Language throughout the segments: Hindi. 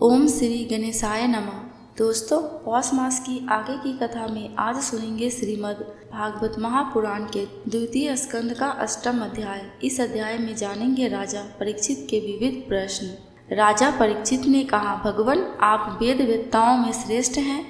ओम श्री गणेशाय नमः। दोस्तों, पौष मास की आगे की कथा में आज सुनेंगे श्रीमद् भागवत महापुराण के द्वितीय स्कंद का 8वां अध्याय। इस अध्याय में जानेंगे राजा परीक्षित के विविध प्रश्न। राजा परीक्षित ने कहा, भगवान, आप वेद वेत्ताओं में श्रेष्ठ हैं।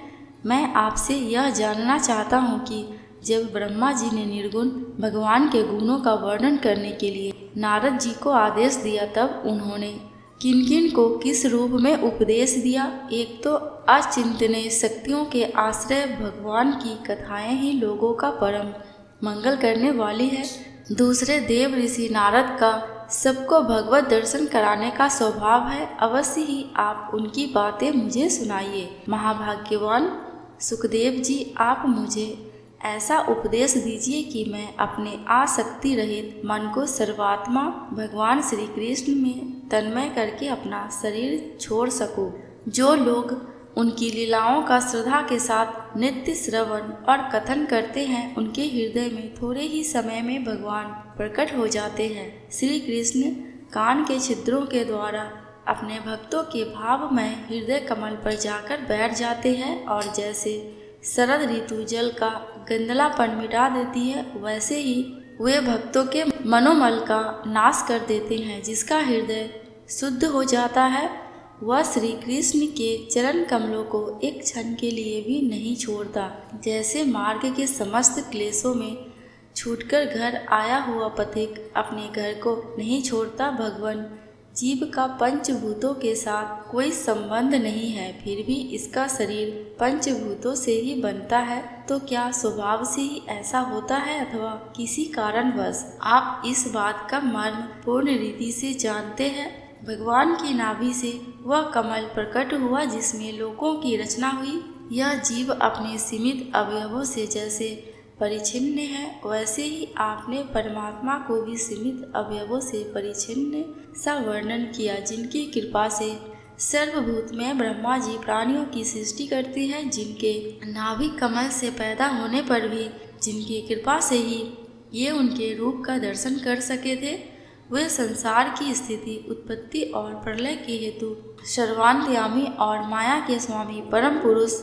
मैं आपसे यह जानना चाहता हूँ कि जब ब्रह्मा जी ने निर्गुण भगवान के गुणों का वर्णन करने के लिए नारद जी को आदेश दिया, तब उन्होंने किन किन को किस रूप में उपदेश दिया। एक तो अचिंतनीय शक्तियों के आश्रय भगवान की कथाएं ही लोगों का परम मंगल करने वाली है। दूसरे, देव ऋषि नारद का सबको भगवत दर्शन कराने का स्वभाव है। अवश्य ही आप उनकी बातें मुझे सुनाइए। महाभाग्यवान सुखदेव जी, आप मुझे ऐसा उपदेश दीजिए कि मैं अपने आसक्ति रहित मन को सर्वात्मा भगवान श्री कृष्ण में तन्मय करके अपना शरीर छोड़ सकूं। जो लोग उनकी लीलाओं का श्रद्धा के साथ नित्य श्रवण और कथन करते हैं, उनके हृदय में थोड़े ही समय में भगवान प्रकट हो जाते हैं। श्री कृष्ण कान के छिद्रों के द्वारा अपने भक्तों के भावमय हृदय कमल पर जाकर बैठ जाते हैं और जैसे शरद ऋतु जल का गंदलापन मिटा देती है, वैसे ही वे भक्तों के मनोमल का नाश कर देते हैं। जिसका हृदय शुद्ध हो जाता है, वह श्री कृष्ण के चरण कमलों को एक क्षण के लिए भी नहीं छोड़ता। जैसे मार्ग के समस्त क्लेशों में छूटकर घर आया हुआ पथिक अपने घर को नहीं छोड़ता, भगवान जीव का पंचभूतों के साथ कोई संबंध नहीं है, फिर भी इसका शरीर पंचभूतों से ही बनता है। तो क्या स्वभाव से ही ऐसा होता है अथवा किसी कारणवश? आप इस बात का मर्म पूर्ण रीति से जानते हैं। भगवान की नाभि से वह कमल प्रकट हुआ जिसमें लोकों की रचना हुई। यह जीव अपने सीमित अवयवों से जैसे परिच्छिन्न है, वैसे ही आपने परमात्मा को भी सीमित अवयवों से परिच्छिन्न सा वर्णन किया, जिनकी कृपा से सर्वभूत में ब्रह्मा जी प्राणियों की सृष्टि करती है, जिनके नाभि कमल से पैदा होने पर भी जिनकी कृपा से ही ये उनके रूप का दर्शन कर सके थे। वे संसार की स्थिति, उत्पत्ति और प्रलय के हेतु सर्वांतर्यामी और माया के स्वामी परम पुरुष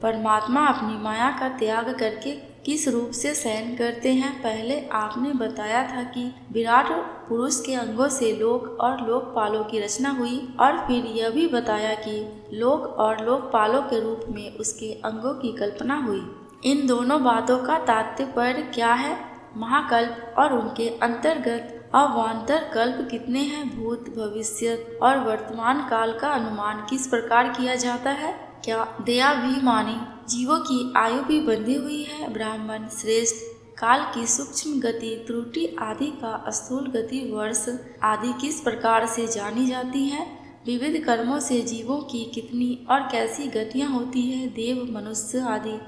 परमात्मा अपनी माया का त्याग करके किस रूप से शयन करते हैं। पहले आपने बताया था कि विराट पुरुष के अंगों से लोक और लोकपालों की रचना हुई, और फिर यह भी बताया कि लोक और लोकपालों के रूप में उसके अंगों की कल्पना हुई। इन दोनों बातों का तात्पर्य क्या है? महाकल्प और उनके अंतर्गत अवान्तर कल्प कितने हैं? भूत, भविष्य और वर्तमान काल का अनुमान किस प्रकार किया जाता है? क्या दयाभिमानी जीवों की आयु भी बंधी हुई है? ब्राह्मण श्रेष्ठ काल की सूक्ष्म गति, त्रुटि आदि का स्थूल गति, वर्ष आदि किस प्रकार से जानी जाती हैं? विविध कर्मों से जीवों की कितनी और कैसी गतियाँ होती है? देव, मनुष्य आदि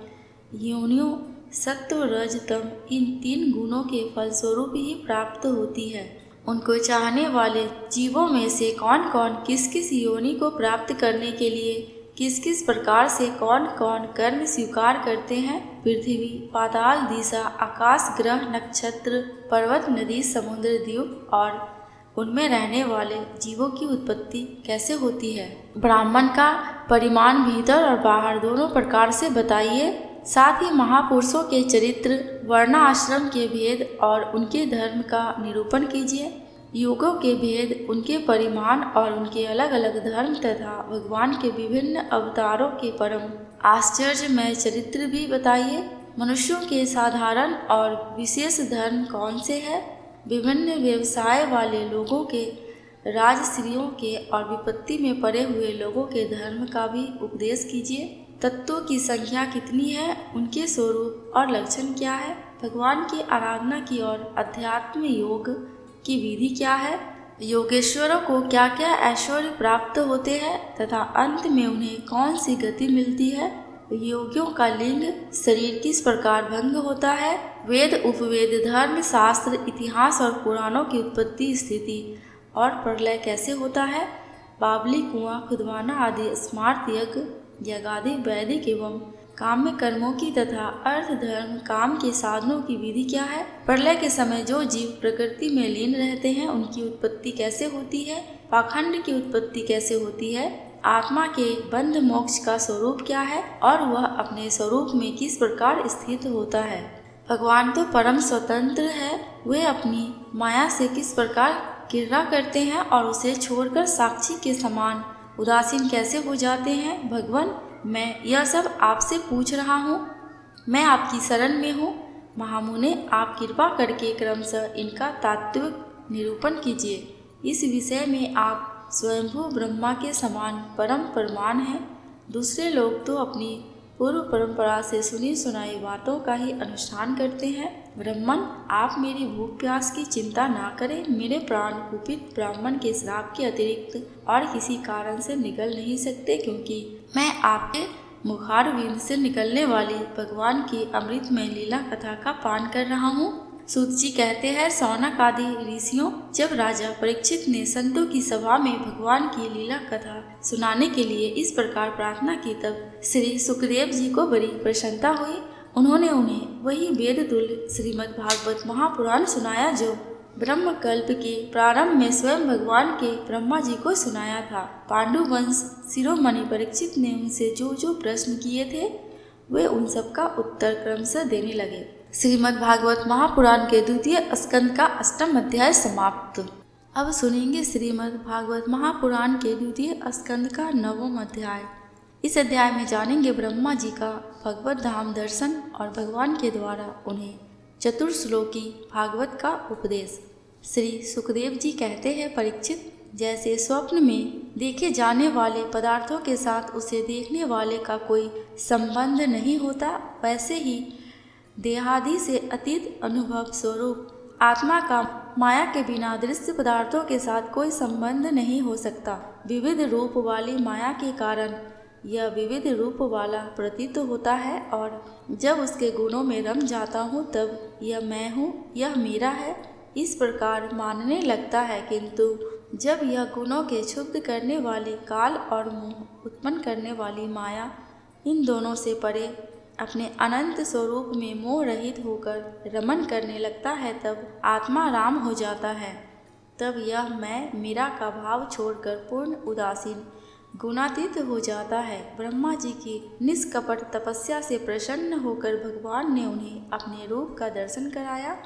योनियों सत्व, रज, तम इन 3 गुणों के फलस्वरूप ही प्राप्त होती है। उनको चाहने वाले जीवों में से कौन कौन किस किस योनि को प्राप्त करने के लिए किस किस प्रकार से कौन कौन कर्म स्वीकार करते हैं? पृथ्वी, पाताल, दिशा, आकाश, ग्रह, नक्षत्र, पर्वत, नदी, समुद्र, द्वीप और उनमें रहने वाले जीवों की उत्पत्ति कैसे होती है? ब्राह्मण का परिमाण भीतर और बाहर दोनों प्रकार से बताइए। साथ ही महापुरुषों के चरित्र, वर्ण आश्रम के भेद और उनके धर्म का निरूपण कीजिए। युगों के भेद, उनके परिमाण और उनके अलग अलग धर्म तथा भगवान के विभिन्न अवतारों के परम आश्चर्यमय चरित्र भी बताइए। मनुष्यों के साधारण और विशेष धर्म कौन से हैं? विभिन्न व्यवसाय वाले लोगों के, राजश्रियों के और विपत्ति में पड़े हुए लोगों के धर्म का भी उपदेश कीजिए। तत्वों की संख्या कितनी है? उनके स्वरूप और लक्षण क्या है? भगवान की आराधना की और अध्यात्म योग की विधि क्या है? योगेश्वरों को क्या क्या ऐश्वर्य प्राप्त होते हैं तथा अंत में उन्हें कौन सी गति मिलती है? योगियों का लिंग, शरीर किस प्रकार भंग होता है? वेद, उपवेद, धर्म, शास्त्र, इतिहास और पुराणों की उत्पत्ति, स्थिति और प्रलय कैसे होता है? बावली, कुआं खुदवाना आदि स्मार्त यज्ञ, यज्ञादि वैदिक एवं काम्य कर्मों की तथा अर्थ, धर्म, काम के साधनों की विधि क्या है? प्रलय के समय जो जीव प्रकृति में लीन रहते हैं, उनकी उत्पत्ति कैसे होती है? पाखंड की उत्पत्ति कैसे होती है? आत्मा के बंध मोक्ष का स्वरूप क्या है और वह अपने स्वरूप में किस प्रकार स्थित होता है। भगवान तो परम स्वतंत्र है, वे अपनी माया से किस प्रकार क्रीड़ा करते हैं और उसे छोड़कर साक्षी के समान उदासीन कैसे हो जाते हैं। भगवान, मैं यह सब आपसे पूछ रहा हूँ, मैं आपकी शरण में हूँ। महामुने, आप कृपा करके क्रमशः इनका तात्विक निरूपण कीजिए। इस विषय में आप स्वयंभू ब्रह्मा के समान परम प्रमाण हैं। दूसरे लोग तो अपनी पूर्व परंपरा से सुनी सुनाई बातों का ही अनुष्ठान करते हैं। ब्राह्मण, आप मेरी भूख प्यास की चिंता ना करें। मेरे प्राण कुपित ब्राह्मण के श्राप के अतिरिक्त और किसी कारण से निकल नहीं सकते, क्योंकि मैं आपके मुखारविंद से निकलने वाली भगवान की अमृतमय लीला कथा का पान कर रहा हूँ। सूत जी कहते हैं, सौनक आदि ऋषियों, जब राजा परीक्षित ने संतों की सभा में भगवान की लीला कथा सुनाने के लिए इस प्रकार प्रार्थना की, तब श्री सुखदेव जी को बड़ी प्रसन्नता हुई। उन्होंने उन्हें वही वेद तुल्य श्रीमद् भागवत महापुराण सुनाया जो ब्रह्म कल्प के प्रारंभ में स्वयं भगवान के ब्रह्मा जी को सुनाया था। पांडु वंश शिरोमणि परीक्षित ने उनसे जो जो प्रश्न किए थे, वे उन सब का उत्तर क्रमशः देने लगे। श्रीमद् भागवत महापुराण के द्वितीय स्कंद का 8वां अध्याय समाप्त। अब सुनेंगे श्रीमद् भागवत महापुराण के द्वितीय स्कंद का 9वां अध्याय। इस अध्याय में जानेंगे ब्रह्मा जी का भगवत धाम दर्शन और भगवान के द्वारा उन्हें चतुर्श्लोकी भागवत का उपदेश। श्री सुखदेव जी कहते हैं, परीक्षित, जैसे स्वप्न में देखे जाने वाले पदार्थों के साथ उसे देखने वाले का कोई संबंध नहीं होता, वैसे ही देहादि से अतीत अनुभव स्वरूप आत्मा का माया के बिना दृश्य पदार्थों के साथ कोई संबंध नहीं हो सकता। विविध रूप वाली माया के कारण यह विविध रूप वाला प्रतीत होता है, और जब उसके गुणों में रम जाता हूँ तब यह मैं हूँ, यह मेरा है, इस प्रकार मानने लगता है। किंतु जब यह गुणों के क्षुब्ध करने वाले काल और मोह उत्पन्न करने वाली माया, इन दोनों से परे अपने अनंत स्वरूप में मोह रहित होकर रमन करने लगता है, तब आत्मा राम हो जाता है। तब यह मैं मेरा का भाव छोड़कर पूर्ण उदासीन गुणातीत हो जाता है। ब्रह्मा जी की निष्कपट तपस्या से प्रसन्न होकर भगवान ने उन्हें अपने रूप का दर्शन कराया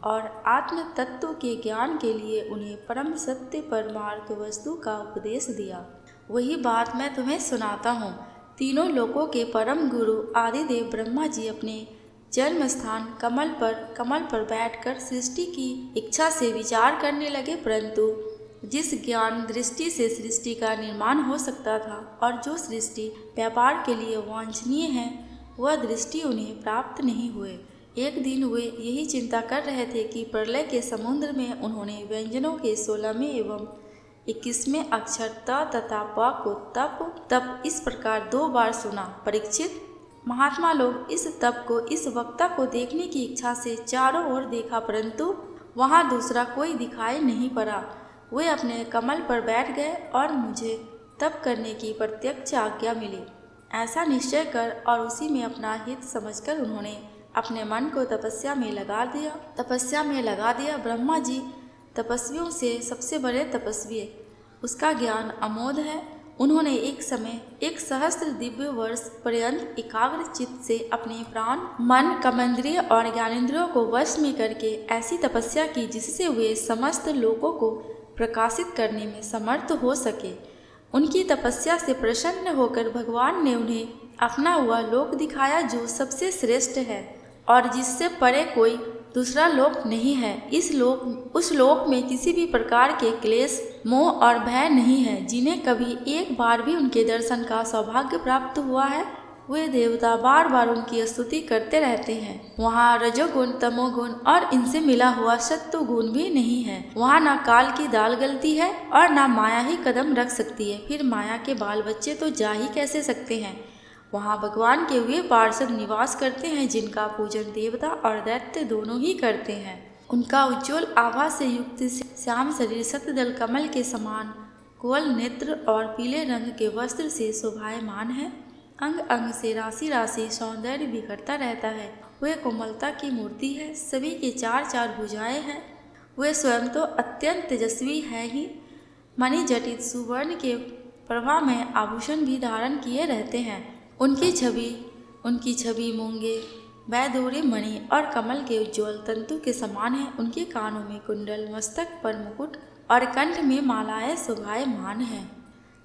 और आत्म तत्व के ज्ञान के लिए उन्हें परम सत्य परमार्थ वस्तु का उपदेश दिया। वही बात मैं तुम्हें सुनाता हूँ। तीनों लोकों के परम गुरु आदिदेव ब्रह्मा जी अपने जन्म स्थान कमल पर बैठकर सृष्टि की इच्छा से विचार करने लगे, परंतु जिस ज्ञान दृष्टि से सृष्टि का निर्माण हो सकता था और जो सृष्टि व्यापार के लिए वांछनीय है, वह दृष्टि उन्हें प्राप्त नहीं हुए। एक दिन वे यही चिंता कर रहे थे कि प्रलय के समुद्र में उन्होंने व्यंजनों के 16वें एवं 21वें अक्षर त तथा प को तप इस प्रकार 2 बार सुना। परीक्षित, महात्मा लोग इस तप को इस वक्ता को देखने की इच्छा से चारों ओर देखा, परंतु वहाँ दूसरा कोई दिखाई नहीं पड़ा। वे अपने कमल पर बैठ गए और मुझे तप करने की प्रत्यक्ष आज्ञा मिली। ऐसा निश्चय कर और उसी में अपना हित समझकर उन्होंने अपने मन को तपस्या में लगा दिया। ब्रह्मा जी तपस्वियों से सबसे बड़े तपस्वी, उसका ज्ञान अमोघ है। उन्होंने एक समय 1,000 दिव्य वर्ष पर्यंत एकाग्र चित्त से अपने प्राण, मन, कर्मेंद्रिय और ज्ञानेंद्रियों को वश में करके ऐसी तपस्या की जिससे वे समस्त लोगों को प्रकाशित करने में समर्थ हो सके। उनकी तपस्या से प्रसन्न होकर भगवान ने उन्हें अपना वह लोक दिखाया जो सबसे श्रेष्ठ है और जिससे परे कोई दूसरा लोक नहीं है। उस लोक में किसी भी प्रकार के क्लेश, मोह और भय नहीं है। जिन्हें कभी एक बार भी उनके दर्शन का सौभाग्य प्राप्त हुआ है, वे देवता बार बार उनकी स्तुति करते रहते हैं। वहाँ रजोगुण, तमोगुण और इनसे मिला हुआ सत्व गुण भी नहीं है। वहाँ ना काल की दाल गलती है और ना माया ही कदम रख सकती है। फिर माया के बाल बच्चे तो जा ही कैसे सकते हैं। वहाँ भगवान के वे पार्षद निवास करते हैं जिनका पूजन देवता और दैत्य दोनों ही करते हैं। उनका उज्ज्वल आभा से युक्त श्याम शरीर सतदल कमल के समान कोल नेत्र और पीले रंग के वस्त्र से शोभायमान है। अंग अंग से राशि राशि सौंदर्य बिखरता रहता है। वे कोमलता की मूर्ति है। सभी के 4 भुजाएं हैं। वे स्वयं तो अत्यंत तेजस्वी है ही। मणि जटित सुवर्ण के प्रभा में आभूषण भी धारण किए रहते हैं। उनकी छवि मूंगे वैदूर्य मणि और कमल के उज्ज्वल तंतु के समान है। उनके कानों में कुंडल, मस्तक पर मुकुट और कंठ में मालाएं शोभायमान हैं।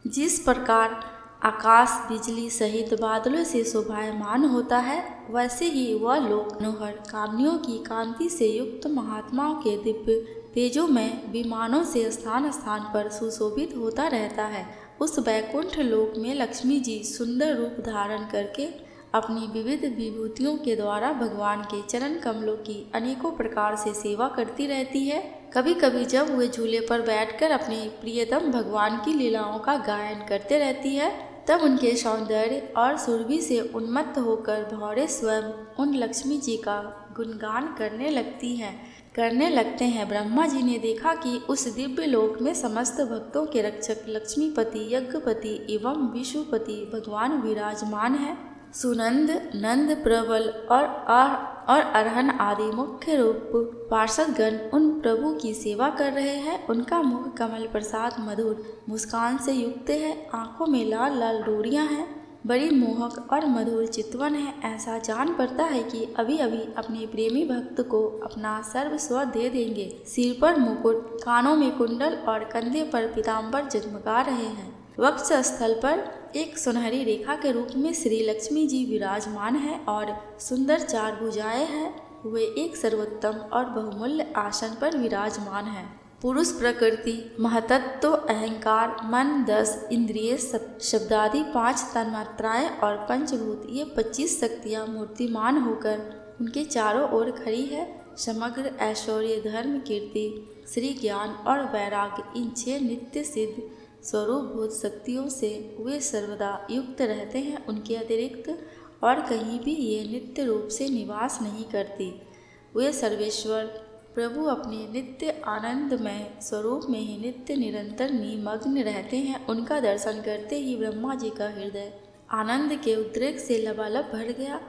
जिस प्रकार आकाश बिजली सहित बादलों से शोभायमान होता है, वैसे ही वह लोक मनोहर कामनियों की कांति से युक्त महात्माओं के दिव्य तेजों में विमानों से स्थान स्थान पर सुशोभित होता रहता है। उस वैकुंठ लोक में लक्ष्मी जी सुंदर रूप धारण करके अपनी विविध विभूतियों के द्वारा भगवान के चरण कमलों की अनेकों प्रकार से सेवा करती रहती है। कभी कभी जब वे झूले पर बैठकर अपने प्रियतम भगवान की लीलाओं का गायन करते रहती है, तब उनके सौंदर्य और सुरभि से उन्मत्त होकर भौरे स्वयं उन लक्ष्मी जी का गुणगान करने लगते हैं। ब्रह्मा जी ने देखा कि उस दिव्य लोक में समस्त भक्तों के रक्षक लक्ष्मीपति, यज्ञपति एवं विष्णुपति भगवान विराजमान है। सुनंद, नंद, प्रबल और अरहन आदि मुख्य रूप पार्षदगण उन प्रभु की सेवा कर रहे हैं। उनका मुख कमल प्रसाद मधुर मुस्कान से युक्त है। आंखों में लाल लाल डोरियां हैं, बड़ी मोहक और मधुर चितवन है। ऐसा जान पड़ता है कि अभी अभी अपने प्रेमी भक्त को अपना सर्वस्व दे देंगे। सिर पर मुकुट, कानों में कुंडल और कंधे पर पीताम्बर जगमगा रहे हैं। वक्ष स्थल पर एक सुनहरी रेखा के रूप में श्री लक्ष्मी जी विराजमान है और सुंदर चार भुजाएं हैं। वे एक सर्वोत्तम और बहुमूल्य आसन पर विराजमान है। पुरुष प्रकृति, महतत्व, अहंकार, मन, 10 इंद्रिय, शब्दादि 5 तन्मात्राएं और पंचभूत, ये 25 शक्तियाँ मूर्तिमान होकर उनके चारों ओर खड़ी है। समग्र ऐश्वर्य, धर्म, कीर्ति, श्री ज्ञान और वैराग्य, इन 6 नित्य सिद्ध स्वरूपभूत शक्तियों से वे सर्वदा युक्त रहते हैं। उनके अतिरिक्त और कहीं भी ये नित्य रूप से निवास नहीं करती। वे सर्वेश्वर प्रभु अपने नित्य आनंदमय स्वरूप में ही नित्य निरंतर निमग्न रहते हैं। उनका दर्शन करते ही ब्रह्मा जी का हृदय आनंद के उद्रेक से लबालब भर गया।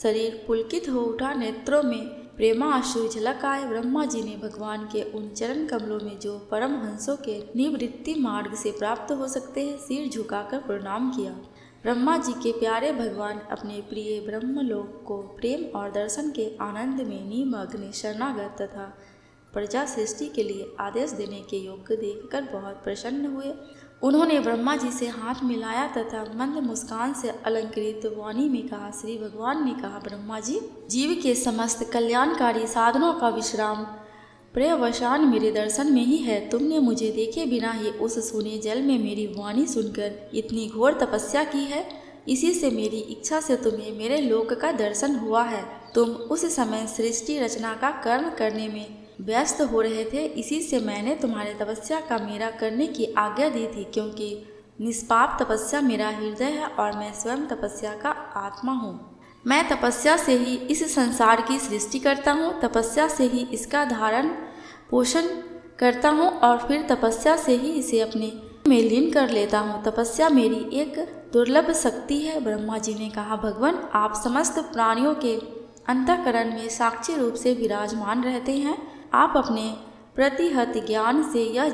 शरीर पुलकित हो उठा, नेत्रों में प्रेमाश्रु झलक आए। ब्रह्मा जी ने भगवान के उन चरण कमलों में जो परमहंसों के निवृत्ति मार्ग से प्राप्त हो सकते हैं, सिर झुकाकर प्रणाम किया। ब्रह्मा जी के प्यारे भगवान अपने प्रिय ब्रह्मलोक को प्रेम और दर्शन के आनंद में निमग्न, शरणागत तथा प्रजा सृष्टि के लिए आदेश देने के योग्य देखकर बहुत प्रसन्न हुए। उन्होंने ब्रह्मा जी से हाथ मिलाया तथा मंद मुस्कान से अलंकृत वाणी में कहा। श्री भगवान ने कहा, ब्रह्मा जी, जीव के समस्त कल्याणकारी साधनों का विश्राम पर्यवसान मेरे दर्शन में ही है। तुमने मुझे देखे बिना ही उस सूने जल में मेरी वाणी सुनकर इतनी घोर तपस्या की है। इसी से मेरी इच्छा से तुम्हें मेरे लोक का दर्शन हुआ है। तुम उस समय सृष्टि रचना का कर्म करने में व्यस्त हो रहे थे। इसी से मैंने तुम्हारे तपस्या का मेरा करने की आज्ञा दी थी, क्योंकि निष्पाप तपस्या मेरा हृदय है और मैं स्वयं तपस्या का आत्मा हूँ। मैं तपस्या से ही इस संसार की सृष्टि करता हूँ, तपस्या से ही इसका धारण पोषण करता हूँ और फिर तपस्या से ही इसे अपने में लीन कर लेता हूँ। तपस्या मेरी एक दुर्लभ शक्ति है। ब्रह्मा जी ने कहा, भगवान, आप समस्त प्राणियों के अंतःकरण में साक्षी रूप से विराजमान रहते हैं। आप अपने प्रतिहत ज्ञान से यह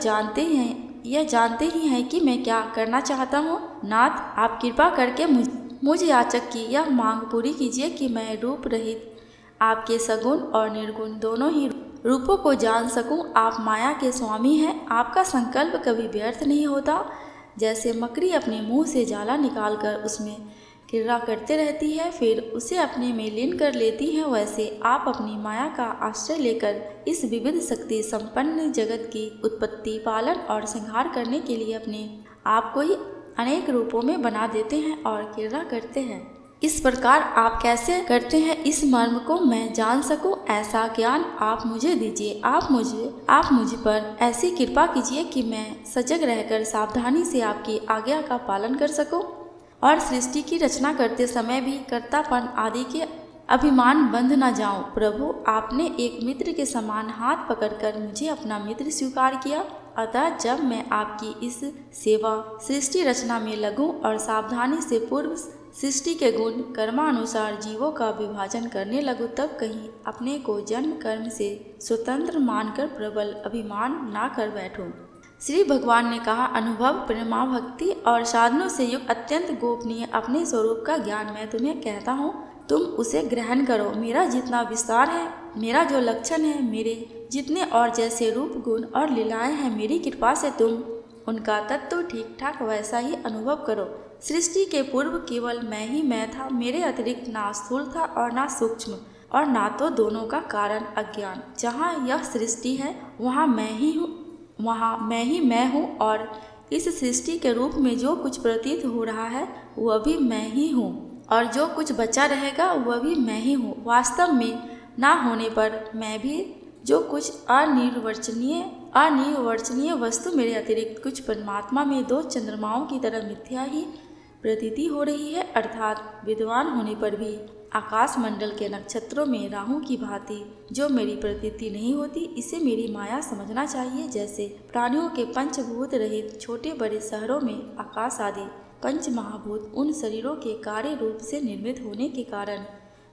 जानते ही हैं कि मैं क्या करना चाहता हूँ। नाथ, आप कृपा करके मुझ याचक की यह मांग पूरी कीजिए कि मैं रूप रहित आपके सगुण और निर्गुण दोनों ही रूपों को जान सकूं। आप माया के स्वामी हैं। आपका संकल्प कभी व्यर्थ नहीं होता। जैसे मकड़ी अपने मुंह से जाला निकालकर उसमें क्रीड़ा करते रहती है, फिर उसे अपने में लीन कर लेती है, वैसे आप अपनी माया का आश्रय लेकर इस विविध शक्ति संपन्न जगत की उत्पत्ति, पालन और संहार करने के लिए अपने आप को ही अनेक रूपों में बना देते हैं और क्रीड़ा करते हैं। इस प्रकार आप कैसे करते हैं, इस मर्म को मैं जान सकूं, ऐसा ज्ञान आप मुझे दीजिए। आप मुझ पर ऐसी कृपा कीजिए कि मैं सजग रहकर सावधानी से आपकी आज्ञा का पालन कर सकूं और सृष्टि की रचना करते समय भी कर्तापन आदि के अभिमान बंध न जाऊं। प्रभु, आपने एक मित्र के समान हाथ पकड़कर मुझे अपना मित्र स्वीकार किया, अतः जब मैं आपकी इस सेवा सृष्टि रचना में लगूं और सावधानी से पूर्व सृष्टि के गुण कर्मानुसार जीवों का विभाजन करने लगूं, तब कहीं अपने को जन्म कर्म से स्वतंत्र मानकर प्रबल अभिमान ना कर बैठूं। श्री भगवान ने कहा, अनुभव, प्रेमा, भक्ति और साधनों से युक्त अत्यंत गोपनीय अपने स्वरूप का ज्ञान मैं तुम्हें कहता हूँ, तुम उसे ग्रहण करो। मेरा जितना विस्तार है, मेरा जो लक्षण है, मेरे जितने और जैसे रूप, गुण और लीलाएं हैं, मेरी कृपा से तुम उनका तत्व ठीक ठाक वैसा ही अनुभव करो। सृष्टि के पूर्व केवल मैं ही मैं था, मेरे अतिरिक्त ना स्थूल था और ना सूक्ष्म, और ना तो दोनों का कारण अज्ञान। जहाँ यह सृष्टि है वहाँ मैं ही हूँ, वहाँ मैं ही मैं हूँ, और इस सृष्टि के रूप में जो कुछ प्रतीत हो रहा है वह भी मैं ही हूँ, और जो कुछ बचा रहेगा वह भी मैं ही हूँ। वास्तव में ना होने पर मैं भी जो कुछ अनिर्वचनीय वस्तु मेरे अतिरिक्त कुछ परमात्मा में दो चंद्रमाओं की तरह मिथ्या ही प्रतीति हो रही है, अर्थात विद्वान होने पर भी आकाश मंडल के नक्षत्रों में राहु की भांति जो मेरी प्रतीति नहीं होती, इसे मेरी माया समझना चाहिए। जैसे प्राणियों के पंचभूत रहित छोटे बड़े शहरों में आकाश आदि पंच महाभूत उन शरीरों के कार्य रूप से निर्मित होने के कारण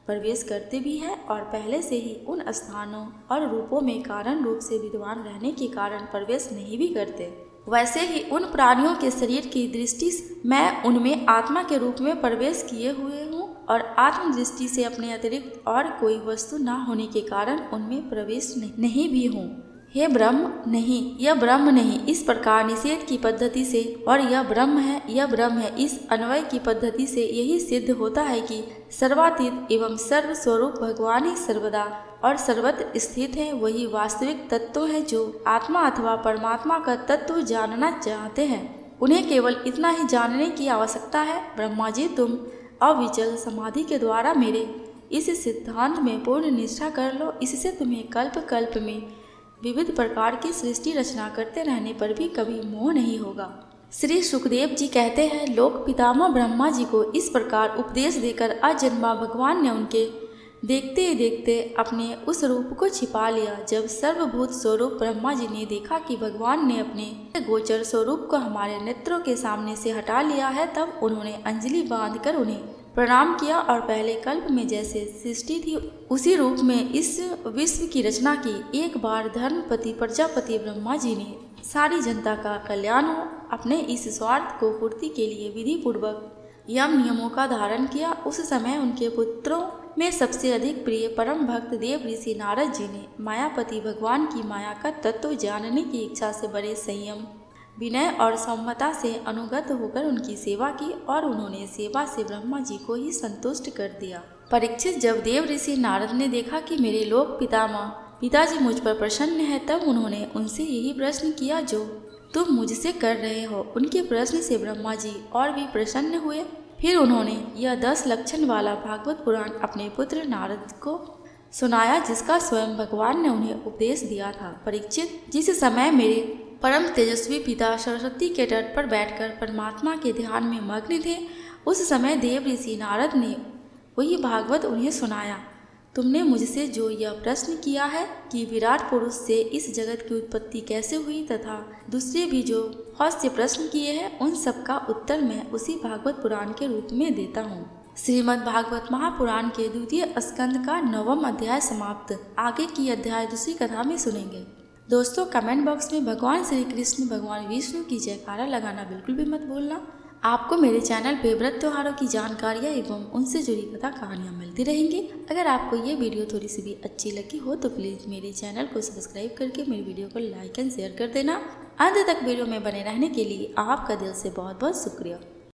प्रवेश करते भी हैं, और पहले से ही उन स्थानों और रूपों में कारण रूप से विद्वान रहने के कारण प्रवेश नहीं भी करते। वैसे ही उन प्राणियों के शरीर की दृष्टि मैं उनमें आत्मा के रूप में प्रवेश किए हुए हूँ, और आत्म दृष्टि से अपने अतिरिक्त और कोई वस्तु न होने के कारण उनमें प्रवेश नहीं भी हूँ। हे ब्रह्म नहीं, यह ब्रह्म नहीं, इस प्रकार निषेध की पद्धति से और यह ब्रह्म है, यह ब्रह्म है, इस अन्वय की पद्धति से यही सिद्ध होता है कि सर्वातीत एवं सर्व स्वरूप भगवान ही सर्वदा और सर्वत्र स्थित है। वही वास्तविक तत्व है जो आत्मा अथवा परमात्मा का तत्व जानना चाहते हैं। उन्हें केवल इतना ही जानने की आवश्यकता है। ब्रह्मा जी, तुम अविचल समाधि के द्वारा मेरे इस सिद्धांत में पूर्ण निष्ठा कर लो, इससे तुम्हें कल्प कल्प में विविध प्रकार की सृष्टि रचना करते रहने पर भी कभी मोह नहीं होगा। श्री सुखदेव जी कहते हैं, लोक पितामह ब्रह्मा जी को इस प्रकार उपदेश देकर अजन्मा भगवान ने उनके देखते ही देखते अपने उस रूप को छिपा लिया। जब सर्वभूत स्वरूप ब्रह्मा जी ने देखा कि भगवान ने अपने गोचर स्वरूप को हमारे नेत्रों के सामने से हटा लिया है, तब उन्होंने अंजलि बांधकर उन्हें प्रणाम किया और पहले कल्प में जैसे सृष्टि थी उसी रूप में इस विश्व की रचना की। एक बार धर्मपति प्रजापति ब्रह्मा जी ने सारी जनता का कल्याण हो अपने इस स्वार्थ को पूर्ति के लिए विधि पूर्वक यम नियमों का धारण किया। उस समय उनके पुत्रों में सबसे अधिक प्रिय परम भक्त देव ऋषि नारद जी ने मायापति भगवान की माया का तत्व जानने की इच्छा से बड़े संयम, विनय और सौम्यता से अनुगत होकर उनकी सेवा की, और उन्होंने सेवा से ब्रह्मा जी को ही संतुष्ट कर दिया। परीक्षित, जब देव ऋषि नारद ने देखा कि मेरे लोक पिताजी मुझ पर प्रसन्न है, तब उन्होंने उनसे यही प्रश्न किया जो तुम मुझसे कर रहे हो। उनके प्रश्न से ब्रह्मा जी और भी प्रसन्न हुए। फिर उन्होंने यह 10 लक्षण वाला भागवत पुराण अपने पुत्र नारद को सुनाया, जिसका स्वयं भगवान ने उन्हें उपदेश दिया था। परीक्षित, जिस समय मेरे परम तेजस्वी पिता सरस्वती के तट पर बैठकर परमात्मा के ध्यान में मग्न थे, उस समय देव ऋषि नारद ने वही भागवत उन्हें सुनाया। तुमने मुझसे जो यह प्रश्न किया है कि विराट पुरुष से इस जगत की उत्पत्ति कैसे हुई, तथा दूसरे भी जो हास्य प्रश्न किए हैं, उन सब का उत्तर मैं उसी भागवत पुराण के रूप में देता हूँ। श्रीमद् भागवत महापुराण के 2वें स्कंद का 9वां अध्याय समाप्त। आगे की अध्याय दूसरी कथा में सुनेंगे। दोस्तों, कमेंट बॉक्स में भगवान श्री कृष्ण, भगवान विष्णु की जयकारा लगाना बिल्कुल भी मत भूलना। आपको मेरे चैनल पे व्रत त्योहारों की जानकारियाँ एवं उनसे जुड़ी कथा कहानियाँ मिलती रहेंगी। अगर आपको ये वीडियो थोड़ी सी भी अच्छी लगी हो तो प्लीज़ मेरे चैनल को सब्सक्राइब करके मेरे वीडियो को लाइक एंड शेयर कर देना। अंत तक वीडियो में बने रहने के लिए आपका दिल से बहुत बहुत शुक्रिया।